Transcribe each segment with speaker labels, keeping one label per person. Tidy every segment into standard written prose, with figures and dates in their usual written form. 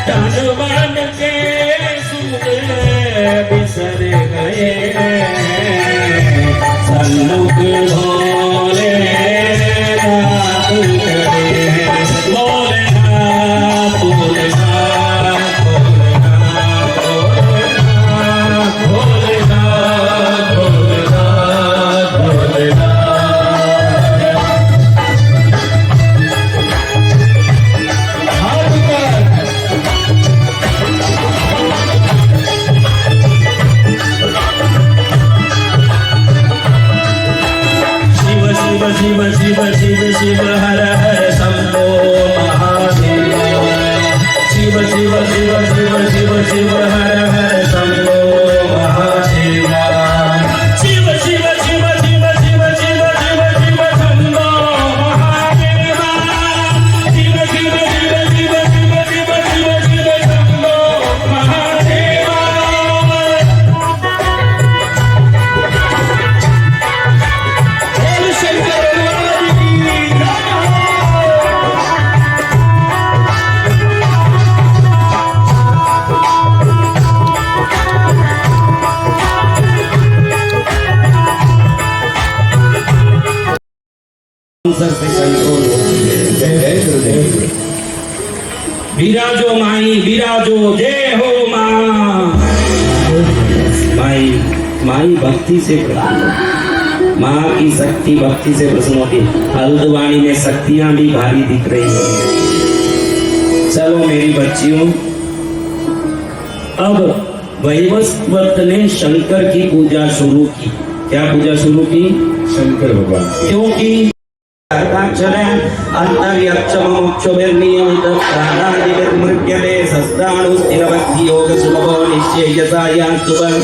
Speaker 1: धनवान के सूते बिसर गए सन्मुख भोले नाथ भोले नाथ भोले नाथ भोले नाथ भोले नाथ भोले नाथ शिव शिव शिव शिव हर हर शंभो महादेव शिव शिव शिव शिव शिव शिव हर हर शंभो महादेव शिव शिव शिव शिव शिव शिव शिव शिव शंभो महादेव शिव शिव शिव शिव शिव शिव शिव शिव शंभो महादेव से कंट्रोल होती है। विराजो माई विराजो जय हो माँ माई माई भक्ति से प्रसन्न माँ की शक्ति भक्ति से प्रसन्न होती है। हल्द्वानी में शक्तियां भी भारी दिख रही हैं। चलो मेरी बच्चियों, अब वैवस्वत ने शंकर की पूजा शुरू की। क्या पूजा शुरू की? शंकर भगवान। क्योंकि अंतर्यक्षमोक्षोभिर्नियमितप्राणादिभिर्मृग्यते सस्ताणुस्थिरभक्तियोगसुलभो निश्चयसायास्तुभं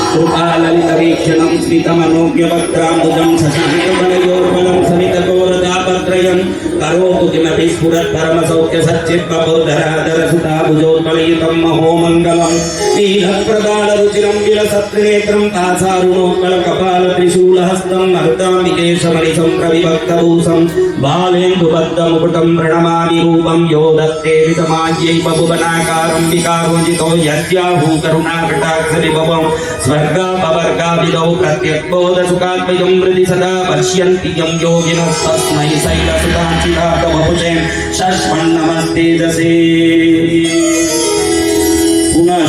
Speaker 1: कृपाललितवीक्षणं स्मितमनोज्ञवक्त्राम्बुजं शशाङ्कमणयोर्बलं समितकोरदापत्रयं करोतु किमपि स्फुरत्परमसौख्यसच्चित्पबोधराधरसुताभुजोत्पलयुतं महोमङ्गलं नीलप्रदालरुचिरं विलसत्रिनेत्रं तासारुणोत्पलकपालत्रिशूलहस्तं मरुताम्बिकेशमणिसंप्रविभक्तभूषं बालेन्दुबद्धमुकुटं प्रणमामि रूपं यो दत्ते वितमाज्यै बभुवनाकारं विकारोजितो यज्ञाहु करुणाकटाक्षरिभवं स्वर्गापवर्गाविदौ प्रत्यक्बोधसुखात्मजं हृदि सदा पश्यन्ति यं योगिनस्तस्मै शैलसुताञ्चितातमभुजे शश्वन्नमस्तेजसे। पुनः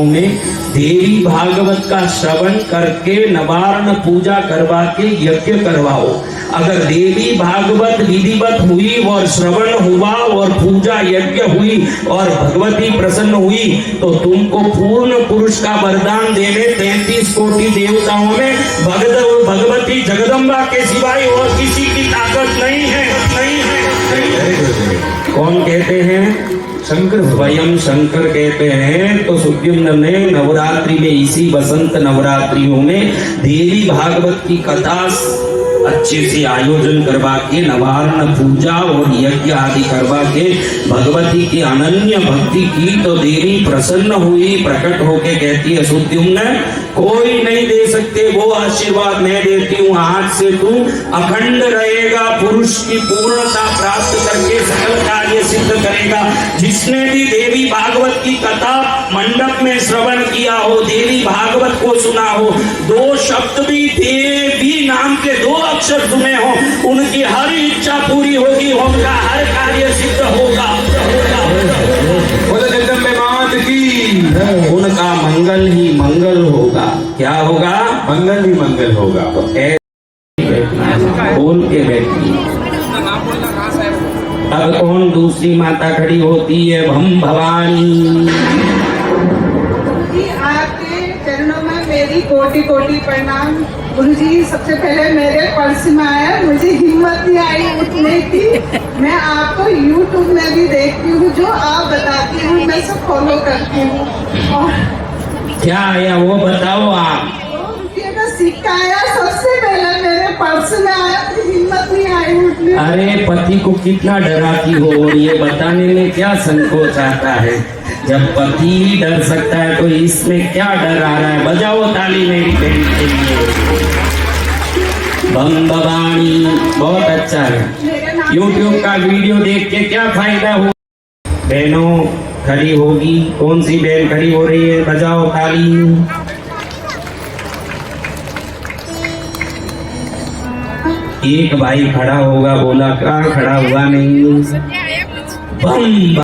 Speaker 1: में देवी भागवत का श्रवण करके नवार्ण पूजा करवा के यज्ञ करवाओ। अगर देवी भागवत विधिवत हुई और श्रवण हुआ और पूजा यज्ञ हुई और भगवती प्रसन्न हुई तो तुमको पूर्ण पुरुष का वरदान देने 33 कोटि देवताओं में भगवती जगदम्बा के सिवाय और किसी की ताकत नहीं है, नहीं है, नहीं है। कौन कहते हैं? शंकर। स्वयं शंकर कहते हैं। तो सुद्युम्न ने नवरात्रि में इसी बसंत नवरात्रियों में देवी भागवत की कथा अच्छे से आयोजन करवा के नवार्ण पूजा और यज्ञ आदि करवा के भगवती की अनन्य भक्ति की तो देवी प्रसन्न हुई। प्रकट होके कहती है सुद्युम्न कोई नहीं दे सकते वो आशीर्वाद मैं देती हूँ। आज से तू अखंड रहेगा, पुरुष की पूर्णता प्राप्त करके सकल कार्य सिद्ध करेगा। जिसने भी देवी भागवत की कथा मंडप में श्रवण किया हो, देवी भागवत को सुना हो, 2 शब्द भी देवी नाम के 2 अक्षर सुने हो, उनकी हर इच्छा पूरी होगी, उनका हर कार्य सिद्ध होगा। उनका मंगल ही मंगल होगा। क्या होगा? मंगल ही मंगल होगा। तो बोल के बैठिए। अब कौन दूसरी माता खड़ी होती है? भम भवानी।
Speaker 2: आपके चरणों में मेरी कोटि कोटि प्रणाम। गुरुजी सबसे पहले मेरे पर्स में आया, मुझे हिम्मत नहीं आई उठने की। मैं आपको YouTube में भी देखती हूँ, जो आप बताती हूँ मैं सब फॉलो करती हूँ।
Speaker 1: क्या आया वो बताओ आप।
Speaker 2: सिक्का आया सबसे पहले मेरे पर्स में आया, हिम्मत नहीं आई उठने।
Speaker 1: अरे पति को कितना डराती हो और ये बताने में क्या संकोच आता है? जब पति ही डर सकता है तो इसमें क्या डर आ रहा है? बजाओ ताली मेरी बहन के लिए। बम भवानी बहुत अच्छा है। YouTube का वीडियो देख के क्या फायदा हुआ? बहनों खड़ी होगी? कौन सी बहन खड़ी हो रही है? बजाओ ताली। एक भाई खड़ा होगा, बोला कहाँ खड़ा हुआ नहीं? बम।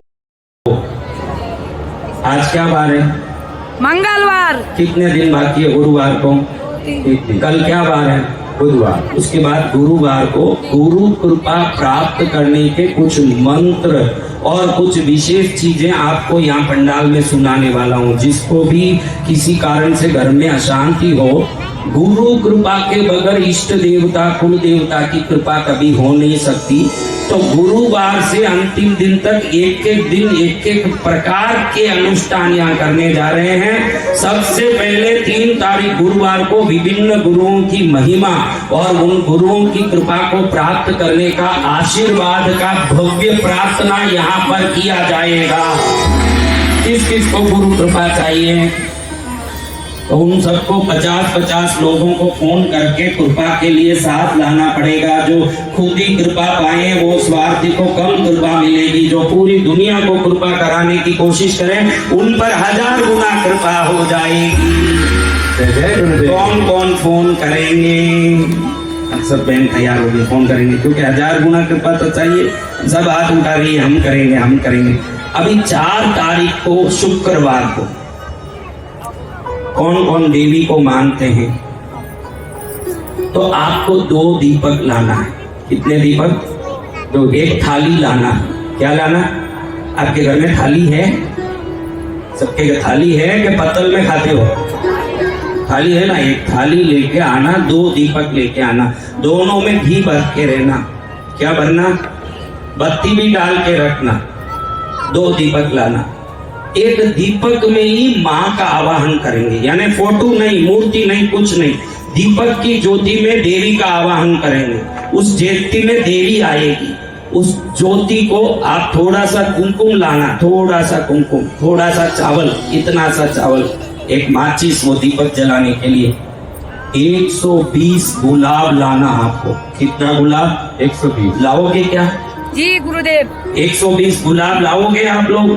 Speaker 1: आज क्या बार है?
Speaker 3: मंगलवार।
Speaker 1: कितने दिन बाकी है गुरुवार को? कल क्या बार है? बुधवार। उसके बाद गुरुवार को गुरु कृपा प्राप्त करने के कुछ मंत्र और कुछ विशेष चीजें आपको यहाँ पंडाल में सुनाने वाला हूँ। जिसको भी किसी कारण से घर में अशांति हो, गुरु कृपा के बगैर इष्ट देवता कुल देवता की कृपा कभी हो नहीं सकती। तो गुरुवार से अंतिम दिन तक एक एक दिन एक एक प्रकार के अनुष्ठान यहाँ करने जा रहे हैं। सबसे पहले 3 तारीख गुरुवार को विभिन्न गुरुओं की महिमा और उन गुरुओं की कृपा को प्राप्त करने का आशीर्वाद का भव्य प्रार्थना यहाँ पर किया जाएगा। किस किस को गुरु कृपा चाहिए? तो उन सबको 50-50 लोगों को फोन करके कृपा के लिए साथ लाना पड़ेगा। जो खुद ही कृपा पाए वो स्वार्थी को कम कृपा मिलेगी। जो पूरी दुनिया को कृपा कराने की कोशिश करें उन पर 1000 गुना कृपा हो जाएगी। कौन कौन फोन करेंगे? सब बहन तैयार होगी, फोन करेंगे क्योंकि 1000 गुना कृपा तो चाहिए। सब हाथ उठा रही है, हम करेंगे हम करेंगे। अभी 4 तारीख को शुक्रवार को कौन कौन देवी को मानते हैं? तो आपको 2 दीपक लाना है। कितने दीपक? 2। एक थाली लाना है। क्या लाना? आपके घर में थाली है? सबके घर थाली है कि पत्तल में खाते हो? थाली है ना? एक थाली लेके आना, 2 दीपक लेके आना। दोनों में घी भर के रहना। क्या भरना? बत्ती भी डाल के रखना। 2 दीपक लाना। एक दीपक में ही माँ का आवाहन करेंगे, यानी फोटो नहीं, मूर्ति नहीं, कुछ नहीं। दीपक की ज्योति में देवी का आवाहन करेंगे। उस ज्योति में देवी आएगी। उस ज्योति को आप थोड़ा सा कुमकुम लाना, थोड़ा सा कुमकुम, थोड़ा सा चावल, इतना सा चावल, एक माचिस वो दीपक जलाने के लिए। 120 गुलाब लाना आपको। कितना गुलाब? 120 लाओगे क्या?
Speaker 3: जी गुरुदेव।
Speaker 1: 120 गुलाब लाओगे आप लोग?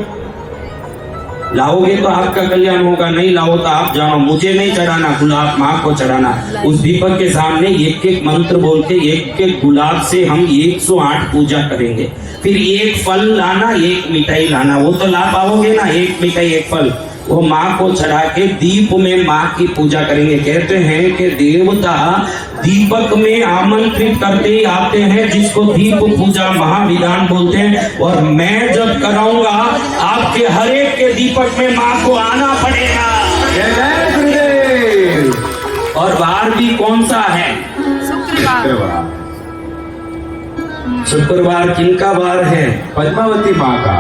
Speaker 1: लाओगे तो आपका कल्याण होगा, नहीं लाओ तो आप जाओ। मुझे नहीं चढ़ाना गुलाब, माँ को चढ़ाना। उस दीपक के सामने एक एक मंत्र बोल के एक एक गुलाब से हम 108 पूजा करेंगे। फिर एक फल लाना, एक मिठाई लाना। वो तो ला पाओगे ना, एक मिठाई एक फल, वो माँ को चढ़ा के दीप में माँ की पूजा करेंगे। कहते हैं कि देवता दीपक में आमंत्रित करते ही आते हैं, जिसको दीप पूजा महाविधान बोलते हैं। और मैं जब कराऊंगा आपके हर एक के दीपक में माँ को आना पड़ेगा। और बार भी कौन सा है?
Speaker 3: शुक्रवार।
Speaker 1: शुक्रवार किनका बार है?
Speaker 4: पद्मावती माँ का।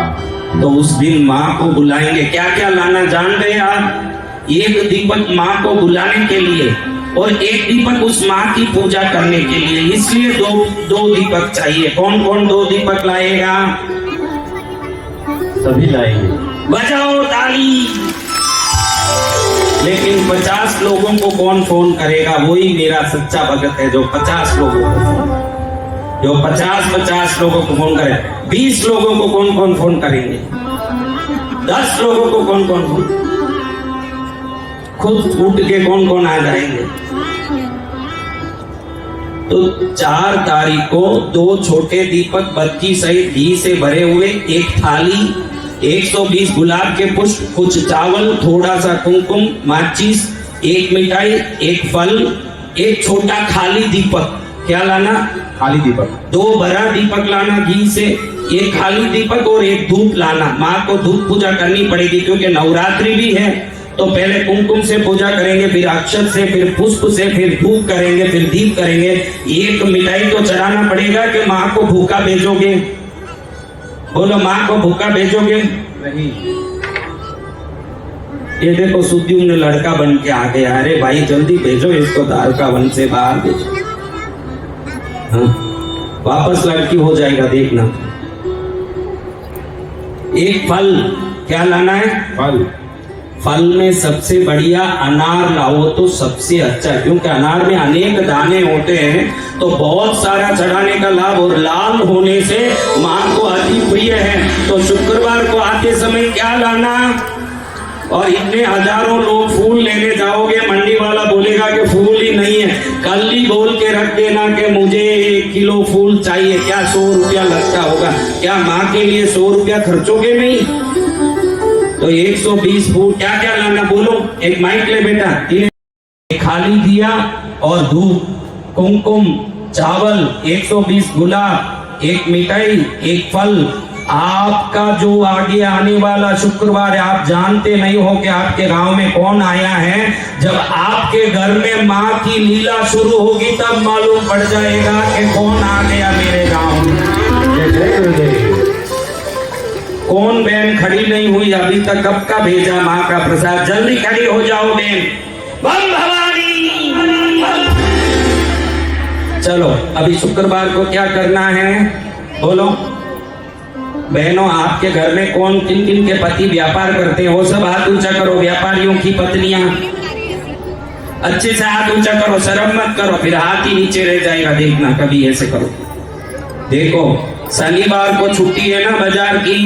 Speaker 1: तो उस दिन माँ को बुलाएंगे। क्या क्या लाना जान रहे आप? एक दीपक माँ को बुलाने के लिए और एक दीपक उस माँ की पूजा करने के लिए। इसलिए दो दीपक चाहिए। कौन कौन 2 दीपक लाएगा?
Speaker 4: सभी लाएंगे।
Speaker 1: बजाओ ताली। लेकिन 50 लोगों को कौन फोन करेगा? वही मेरा सच्चा भगत है जो 50 लोगों को, जो 50 लोगों को फोन करे। 20 लोगों को कौन कौन फोन करेंगे? 10 लोगों को कौन कौन फोन? खुद उठ के कौन कौन आ जाएंगे? तो 4 तारीख को 2 छोटे दीपक बत्ती सहित घी से भरे हुए, एक थाली, 120 गुलाब के पुष्प, कुछ चावल, थोड़ा सा कुमकुम, माचिस, एक मिठाई, एक फल, एक छोटा खाली दीपक। क्या लाना?
Speaker 4: खाली दीपक।
Speaker 1: 2 बड़ा दीपक लाना घी से, एक खाली दीपक और एक धूप लाना। माँ को धूप पूजा करनी पड़ेगी क्योंकि नवरात्रि भी है। तो पहले कुमकुम से पूजा करेंगे, फिर अक्षत से, फिर पुष्प से, फिर धूप करेंगे, फिर दीप करेंगे। एक मिठाई तो चढ़ाना पड़ेगा कि माँ को भूखा भेजोगे? बोलो, माँ को भूखा भेजोगे?
Speaker 4: नहीं।
Speaker 1: ये देखो सुद्युम्न लड़का बन के आ गया। अरे भाई जल्दी भेजो इसको, द्वारका वन से बाहर भेजो। हाँ, वापस लड़की हो जाएगा, देखना। एक फल। क्या लाना है?
Speaker 4: फल।
Speaker 1: फल में सबसे बढ़िया अनार लाओ तो सबसे अच्छा, क्योंकि अनार में अनेक दाने होते हैं तो बहुत सारा चढ़ाने का लाभ, और लाल होने से माँ को अति प्रिय है। तो शुक्रवार को आते समय क्या लाना, और इतने हजारों लोग फूल लेने जाओगे, मंडी वाला बोलेगा कि फूल ही नहीं है, कल ही बोल के रख देना कि मुझे 1 किलो फूल चाहिए। क्या 100 रुपया लगता होगा? क्या माँ के लिए 100 रुपया खर्चोगे नहीं? तो 120 फूल क्या क्या लाना बोलो। एक माइक ले बेटा, एक खाली दिया और धूप, कुमकुम, चावल, 120 गुलाब, एक मिठाई, एक फल। आपका जो आगे आने वाला शुक्रवार है, आप जानते नहीं हो कि आपके गांव में कौन आया है। जब आपके घर में माँ की लीला शुरू होगी तब मालूम पड़ जाएगा कि कौन आ गया मेरे गांव में।
Speaker 4: जय जय गुरुदेव।
Speaker 1: कौन बहन खड़ी नहीं हुई अभी तक? कब का भेजा माँ का प्रसाद? जल्दी खड़ी हो जाओ बहन। बम भवानी। चलो अभी शुक्रवार को क्या करना है बोलो बहनों। आपके घर में कौन किन किन के पति व्यापार करते हैं? वो सब हाथ ऊंचा करो। व्यापारियों की पत्नियां अच्छे से हाथ ऊंचा करो, शर्म मत करो, फिर हाथ ही नीचे रह जाएगा। देखना कभी ऐसे करो। देखो शनिवार को छुट्टी है ना बाजार की,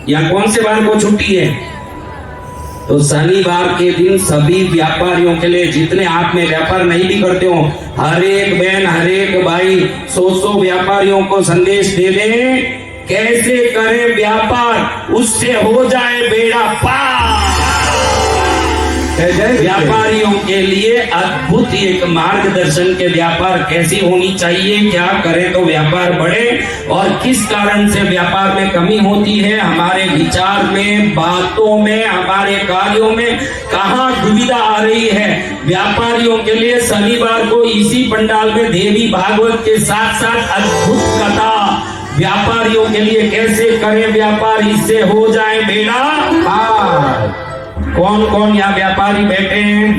Speaker 1: या कौन से बार को छुट्टी है? तो शनिवार के दिन सभी व्यापारियों के लिए, जितने आप में व्यापार नहीं भी करते हो, हर एक बहन हर एक भाई 100 व्यापारियों को संदेश दे दे, कैसे करें व्यापार, उससे हो जाए बेड़ा पार।
Speaker 4: जय जय
Speaker 1: व्यापारियों के लिए अद्भुत एक मार्गदर्शन के व्यापार कैसी होनी चाहिए, क्या करें तो व्यापार बढ़े, और किस कारण से व्यापार में कमी होती है, हमारे विचार में, बातों में, हमारे कार्यों में कहाँ दुविधा आ रही है। व्यापारियों के लिए शनिवार को इसी पंडाल में देवी भागवत के साथ साथ अद्भुत कथा, व्यापारियों के लिए कैसे करें व्यापार, इससे हो जाए बेड़ा पार। कौन कौन यहाँ व्यापारी बैठे हैं?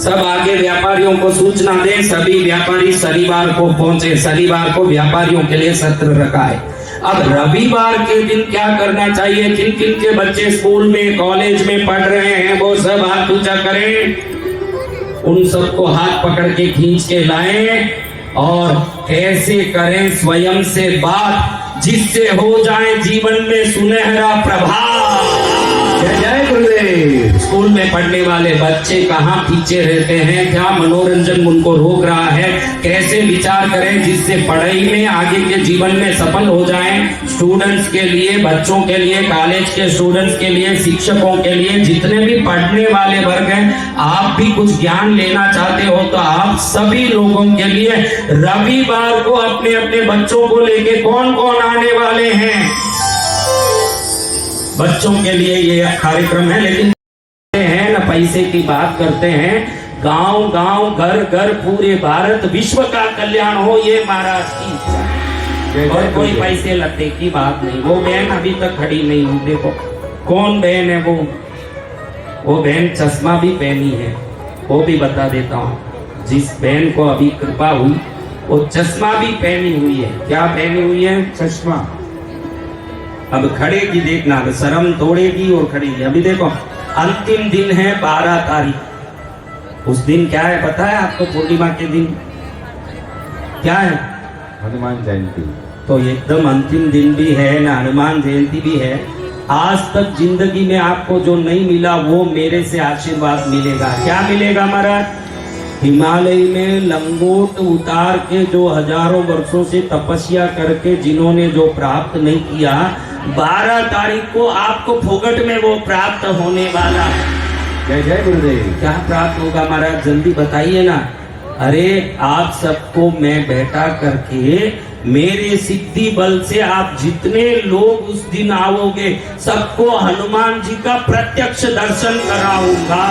Speaker 1: सब आगे व्यापारियों को सूचना दें, सभी व्यापारी शनिवार को पहुंचे। शनिवार को व्यापारियों के लिए सत्र रखा है। अब रविवार के दिन क्या करना चाहिए? किन किन के बच्चे स्कूल में कॉलेज में पढ़ रहे हैं वो सब हाथ ऊंचा करें। उन सबको हाथ पकड़ के खींच के लाएं, और कैसे करें स्वयं से बात, जिससे हो जाए जीवन में सुनहरा प्रभाव।
Speaker 4: जय जय गुरुदेव।
Speaker 1: स्कूल में पढ़ने वाले बच्चे कहाँ पीछे रहते हैं? क्या मनोरंजन उनको रोक रहा है? कैसे विचार करें जिससे पढ़ाई में आगे के जीवन में सफल हो जाएं? स्टूडेंट्स के लिए, बच्चों के लिए, कॉलेज के स्टूडेंट्स के लिए, शिक्षकों के लिए, जितने भी पढ़ने वाले वर्ग हैं, आप भी कुछ ज्ञान लेना चाहते हो तो आप सभी लोगों के लिए रविवार को अपने अपने बच्चों को लेके कौन कौन आने वाले हैं? बच्चों के लिए ये कार्यक्रम है, लेकिन है ना पैसे की बात करते हैं। गांव गांव घर घर पूरे भारत विश्व का कल्याण हो, ये महाराज की इच्छा। और कोई पैसे लते की बात नहीं। वो बहन अभी तक खड़ी नहीं हुई, देखो कौन बहन है वो बहन चश्मा भी पहनी है, वो भी बता देता हूँ। जिस बहन को अभी कृपा हुई वो चश्मा भी पहनी हुई है। क्या पहनी हुई है?
Speaker 4: चश्मा।
Speaker 1: अब खड़ेगी, देखना शर्म तोड़ेगी और खड़ेगी। अभी देखो अंतिम दिन है 12 तारीख। उस दिन क्या है पता है आपको? पूर्णिमा के दिन क्या है?
Speaker 4: हनुमान जयंती।
Speaker 1: तो एकदम अंतिम दिन भी है ना, हनुमान जयंती भी है। आज तक जिंदगी में आपको जो नहीं मिला वो मेरे से आशीर्वाद मिलेगा। क्या मिलेगा महाराज? हिमालय में लंगोट उतार के जो हजारों वर्षों से तपस्या करके जिन्होंने जो प्राप्त नहीं किया, 12 तारीख को आपको फोगट में वो प्राप्त होने वाला है।
Speaker 4: जय जय गुरुदेव।
Speaker 1: क्या प्राप्त होगा महाराज? जल्दी बताइए ना। अरे आप सबको मैं बैठा करके मेरे सिद्धि बल से आप जितने लोग उस दिन आओगे सबको हनुमान जी का प्रत्यक्ष दर्शन कराऊंगा।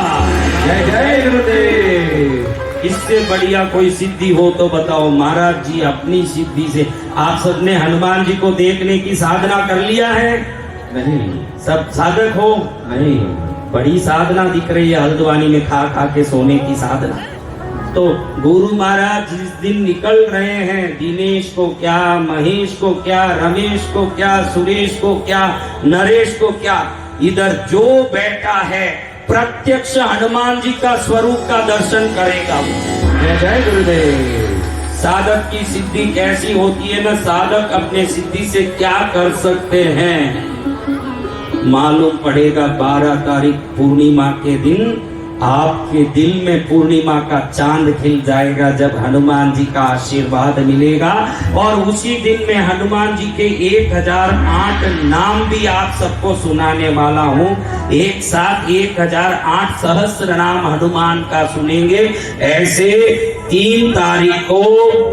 Speaker 4: जय जय गुरुदेव।
Speaker 1: इससे बढ़िया कोई सिद्धि हो तो बताओ। महाराज जी अपनी सिद्धि से आप सबने हनुमान जी को देखने की साधना कर लिया है?
Speaker 4: नहीं।
Speaker 1: सब साधक हो?
Speaker 4: नहीं।
Speaker 1: बड़ी साधना दिख रही है हल्द्वानी में, खा खा के सोने की साधना। तो गुरु महाराज जिस दिन निकल रहे हैं, दिनेश को क्या, महेश को क्या, रमेश को क्या, सुरेश को क्या, नरेश को क्या, इधर जो बैठा है प्रत्यक्ष हनुमान जी का स्वरूप का दर्शन करेगा।
Speaker 4: जय जय गुरुदेव।
Speaker 1: साधक की सिद्धि कैसी होती है ना, साधक अपने सिद्धि से क्या कर सकते हैं मालूम पड़ेगा। 12 तारीख पूर्णिमा के दिन आपके दिल में पूर्णिमा का चांद खिल जाएगा जब हनुमान जी का आशीर्वाद मिलेगा। और उसी दिन में हनुमान जी के 1008 नाम भी आप सबको सुनाने वाला हूँ। एक साथ 1008 सहस्त्र नाम हनुमान का सुनेंगे। ऐसे 3 तारीख को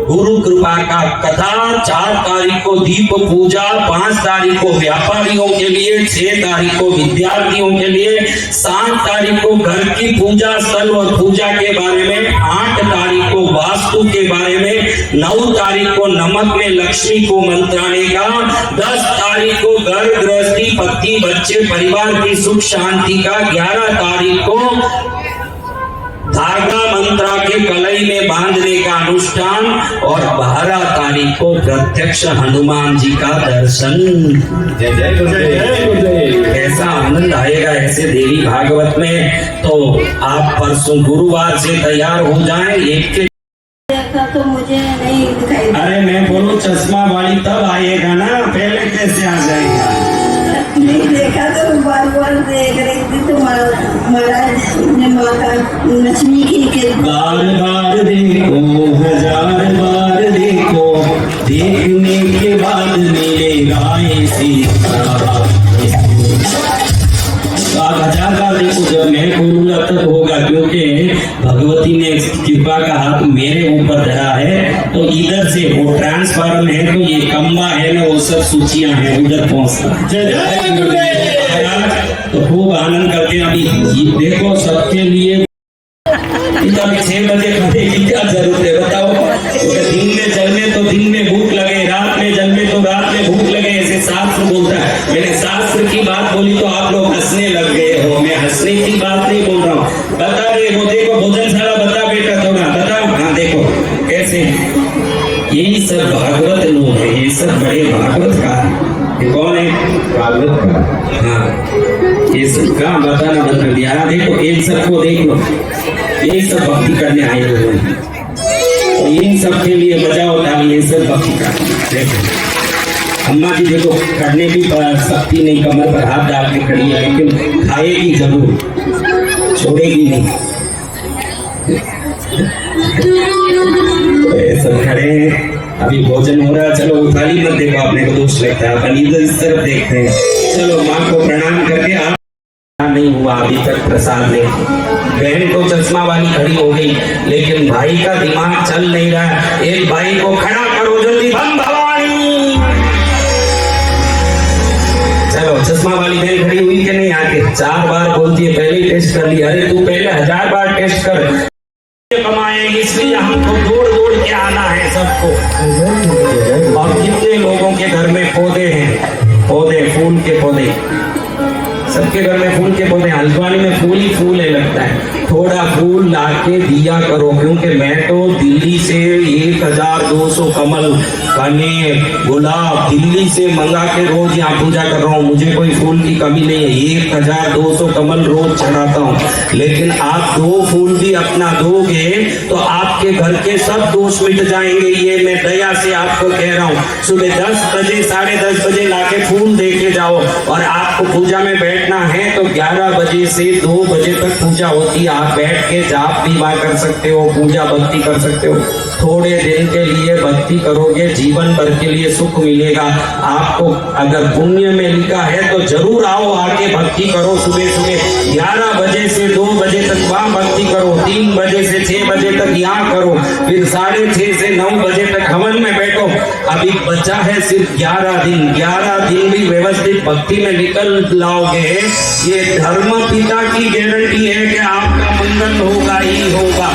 Speaker 1: गुरु कृपा का कथा, 4 तारीख को दीप पूजा, 5 तारीख को व्यापारियों के लिए, 6 तारीख को विद्यार्थियों के लिए, 7 तारीख को घर की पूजा स्थल और पूजा के बारे में, 8 तारीख को वास्तु के बारे में, 9 तारीख को नमक में लक्ष्मी को मंत्राने का, 10 तारीख को घर गृहस्थी, पति बच्चे परिवार की सुख शांति का, 11 तारीख को धागा मंत्रा के कलई में बांधने का अनुष्ठान और 12 तारीख को प्रत्यक्ष हनुमान जी का दर्शन।
Speaker 4: जय जय गुरुदेव।
Speaker 1: कैसा आनंद आएगा ऐसे देवी भागवत में। तो आप परसों गुरुवार से तैयार हो जाएं। एक के
Speaker 5: देखा तो मुझे नहीं दिखाई दिया।
Speaker 1: अरे मैं बोलूं चश्मा वाली तब आएगा ना, पहले कैसे आ जाएगा।
Speaker 5: नहीं देखा तो बार बार देख रही थी तो महाराज ने माता लक्ष्मी की
Speaker 1: बार बार देखो, 1000 बार देखो, देखने के बाद मिलेगा सीता। आप 1000 बार देखो, जब मैं बोलूंगा तब होगा, क्योंकि भगवती ने कृपा का हाथ मेरे ऊपर धरा है। तो इधर से वो ट्रांसफार्म है, तो ये कम्बा है ना, वो सब सूचियां हैं उधर पहुंचता। तो खूब आनंद करते हैं। अभी देखो सबके लिए 6 बजे खाने की क्या जरूरत है बताओ। तो दिन में जलने तो दिन में भूख लगे, रात में जलने तो रात में भूख लगे, ऐसे शास्त्र बोलता है। मैंने शास्त्र की बात बोली तो आप लोग हंसने लग गए हो। मैं हंसने की बात नहीं बोल रहा हूँ। बता रहे वो देखो भोजनशाला, बता बेटा थोड़ा बता। हाँ देखो कैसे, यही सब भागवत लोग हैं, ये सब बड़े भागवत का। ये कौन है?
Speaker 4: भागवत का।
Speaker 1: हाँ ये सब का बताना बंद कर दिया। हाँ देखो इन सबको देखो, ये सब भक्ति करने आए हुए हैं। तो इन सब के लिए बजाओ ताली, ये सब भक्ति कर। देखो अम्मा जी देखो करने की शक्ति नहीं, कमर पर हाथ डाल के खड़ी है, लेकिन खाएगी जरूर, छोड़ेगी नहीं। तो ये सब खड़े हैं, अभी भोजन हो रहा है। चलो थाली मत देखो, आपने को दोष लगता है, अपन इधर इस तरफ देखते हैं। चलो माँ को प्रणाम करके आप नहीं हुआ अभी तक प्रसाद ले। बहन को चश्मा वाली खड़ी हो गई, लेकिन भाई का दिमाग चल नहीं रहा। एक भाई को खड़ा करो जल्दी, बम भवानी। चलो चश्मा वाली बहन खड़ी हुई कि नहीं आके 4 बार बोलती है, पहले ही टेस्ट कर लिया। अरे तू पहले 1000 बार टेस्ट कर, कमाएंगे इसलिए हमको दौड़ दौड़ के आना है सबको। और कितने लोगों के घर में पौधे हैं, पौधे फूल के पौधे, सबके घर में फूल के पौधे। हल्द्वानी में फूल ही फूल है लगता है। थोड़ा फूल लाके दिया करो, क्योंकि मैं तो दिल्ली से 1200 कमल, कनेर, गुलाब दिल्ली से मंगा के रोज यहाँ पूजा कर रहा हूँ। मुझे कोई फूल की कमी नहीं है, 1200 कमल रोज चढ़ाता हूँ। लेकिन आप 2 फूल भी अपना दोगे तो आपके घर के सब दोष मिट जाएंगे। ये मैं दया से आपको कह रहा हूँ। सुबह 10 बजे 10:30 बजे लाके फूल दे के जाओ। और आपको पूजा में बैठना है तो 11 बजे से 2 बजे तक पूजा होती है। आप बैठ के जाप भी कर सकते हो, पूजा भक्ति कर सकते हो। थोड़े दिन के लिए भक्ति करोगे, जीवन भर के लिए सुख मिलेगा आपको। अगर पुण्य में लिखा है तो जरूर आओ, आके भक्ति करो। सुबह सुबह 11 बजे से 2 बजे तक वहाँ भक्ति करो, 3 बजे से 6 बजे तक यहाँ करो, फिर 6:30 से 9 बजे तक हवन में बैठो। अभी बचा है सिर्फ 11 दिन। 11 दिन भी व्यवस्थित भक्ति में निकल लाओगे, ये धर्म पिता की गारंटी है कि आपका मंगल होगा ही होगा।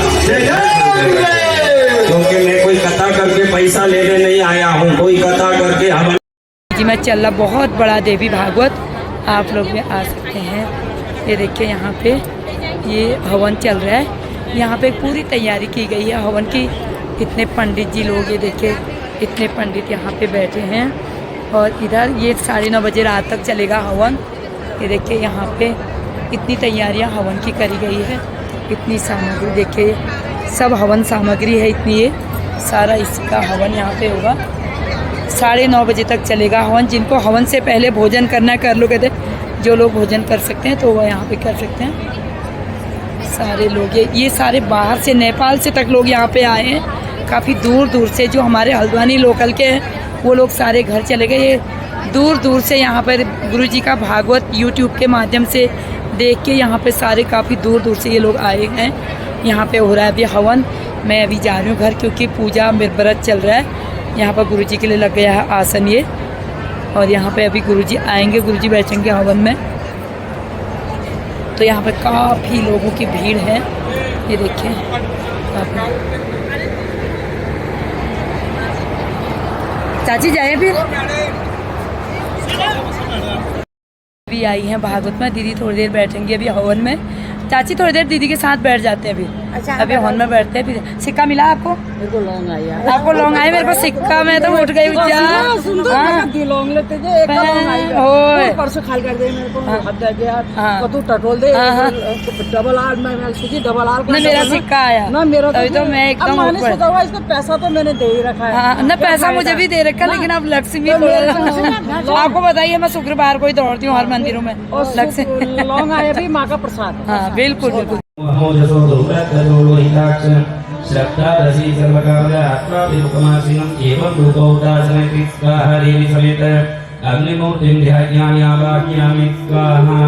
Speaker 1: क्योंकि मैं कोई कथा करके पैसा लेने नहीं आया हूँ, कोई कथा करके हवन
Speaker 3: जी मैं चल रहा बहुत बड़ा देवी भागवत, आप लोग भी आ सकते हैं। ये देखिए यहाँ पे ये हवन चल रहा है, यहाँ पे पूरी तैयारी की गई है हवन की। इतने पंडित जी लोग, ये देखिए इतने पंडित यहाँ पे बैठे हैं। और इधर ये 9:30 बजे रात तक चलेगा हवन। ये देखिए यहाँ पे इतनी तैयारियाँ हवन की करी गई है, इतनी सामग्री देखिए, सब हवन सामग्री है इतनी, ये सारा इसका हवन यहाँ पे होगा। 9:30 बजे तक चलेगा हवन। जिनको हवन से पहले भोजन करना कर लो, कहते जो लोग भोजन कर सकते हैं तो वह यहाँ पे कर सकते हैं। सारे लोग ये सारे बाहर से, नेपाल से तक लोग यहाँ पे आए हैं, काफ़ी दूर दूर से। जो हमारे हल्द्वानी लोकल के हैं वो लोग सारे घर चले गए। ये दूर दूर से यहाँ पर गुरुजी का भागवत यूट्यूब के माध्यम से देख के यहाँ पे सारे काफ़ी दूर दूर से ये लोग आए हैं। यहाँ पे हो रहा है अभी हवन। मैं अभी जा रही हूँ घर, क्योंकि पूजा व्रत चल रहा है। यहाँ पर गुरुजी के लिए लग गया है आसन ये, और यहाँ पे अभी गुरुजी आएंगे, गुरुजी बैठेंगे हवन में। तो यहाँ पे काफ़ी लोगों की भीड़ है, ये देखिए। चाची जाए फिर। भी आई हैं भागवत में, दीदी थोड़ी देर बैठेंगी अभी हवन में। चाची थोड़ी देर दीदी के साथ बैठ जाते हैं अभी। अच्छा, अभी हवन में बैठते हैं। फिर सिक्का मिला आपको? मेरे को लौंग आई। आपको लौंग आई? मेरे को सिक्का में तो उठ गई। लौंग लेते परसों खाली कर दे मेरे को, तू टटोल दे डबल आर में सूजी डबल आर ना मेरा सिक्का आया ना मेरा। तो मैं एकदम इसका पैसा तो मैंने दे ही रखा है ना, पैसा मुझे भी दे रखा, लेकिन अब लक्ष्मी आपको बताइए, मैं शुक्रवार को ही दौड़ती हूँ हर मंदिरों में। लक्ष्मी लौंग आया भी माँ का प्रसाद। हाँ बिल्कुल बिल्कुल।
Speaker 1: श्रद्धा रसी सर्वकामदा आत्मा विमुखमासीनम् एवं रूपौदासने स्वाहा देवी समेत अग्निमूर्तिं ध्यायामि आवाहयामि स्वाहा।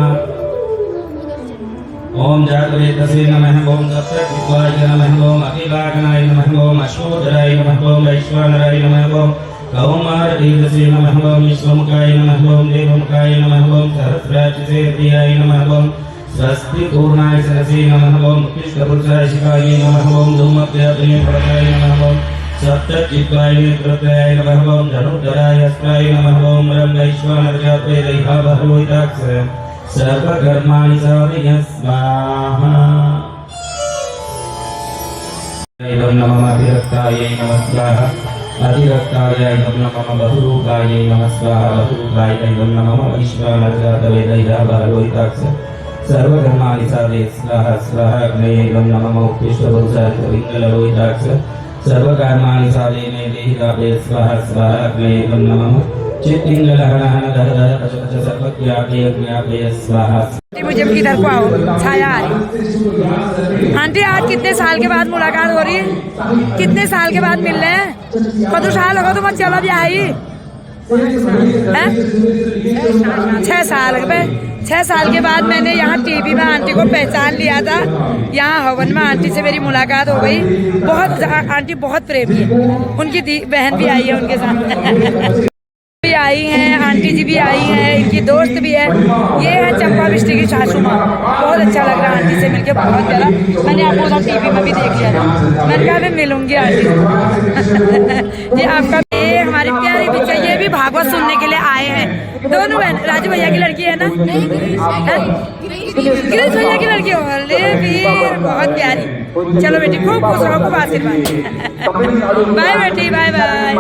Speaker 1: ओम जातवेदसे नमः, ओम सप्तविद्वाय नमः, ओम अखिलागणाय नमः, ओम अशोधराय नमः, ओम वैश्वानराय नमः, ओम कौमारदेवसे नमः, ओम विश्वमुखाय नमः, ओम देवमुखाय नमः, ओम सहस्राक्षसे प्रियाय नमः, ओम स्वस्ति पूर्णाय सरसे नमः, ओम कृष्णपुरुषाय शिवाय नमः, ओम धूमप्रियाय प्रदाय नमः, ओम सप्तचित्वाय नेत्रत्राय नमः, ओम धनुर्धराय अस्त्राय नमः, ओम ब्रह्मैश्वर्यात्रे दैहाभरोहिताक्षर सर्वकर्माणि साधय स्वाहा। एवं नमः अतिरक्ताय नमः स्वाहा, अतिरक्ताय नमः बहुरूपाय नमः स्वाहा, बहुरूपाय नमः वैश्वानराय दैहाभरोहिताक्षर सर्वधर्माणि साधय स्वाहा स्वाहा। अग्नेयं नमः उत्तिष्ठपुरुषाय पिङ्गलरोहिताक्षर सर्वकर्माणि साधय मे देहि लाभे स्वाहा स्वाहा। अग्नेयं नमः चित्तिङ्गलहनहन धर पशुपश सर्वज्ञाते अज्ञाते स्वाहा।
Speaker 3: मुझे इधर को आओ, छाया आ रही। आंटी आज कितने साल के बाद मुलाकात हो रही है? कितने साल के बाद मिल रहे हैं? कदू साल होगा तो मत चलो भी आई। 6 साल में 6 साल के बाद मैंने यहाँ टीवी में आंटी को पहचान लिया था। यहाँ हवन में आंटी से मेरी मुलाकात हो गई। बहुत आंटी बहुत प्रेमी है। उनकी बहन भी आई है उनके साथ भी आई हैं, आंटी जी भी आई हैं, इनकी दोस्त भी है। ये है चंपा बिष्टी की सासू माँ। बहुत अच्छा लग रहा है आंटी से मिलके, बहुत ज़्यादा। मैंने आपको उधर टीवी में भी देख लिया था, मैंने कहा मैं मिलूंगी आंटी से। ये आपका ये हमारी प्यारी बच्चा, ये भी भागवत सुनने के लिए आए हैं। दोनों बहन, राजू भैया की लड़की है ना, गिरीश भैया की लड़की हो। फिर बहुत प्यारी। चलो बेटी खूब खुश रहो, खूब आशीर्वाद। बाय बेटी, बाय बाय।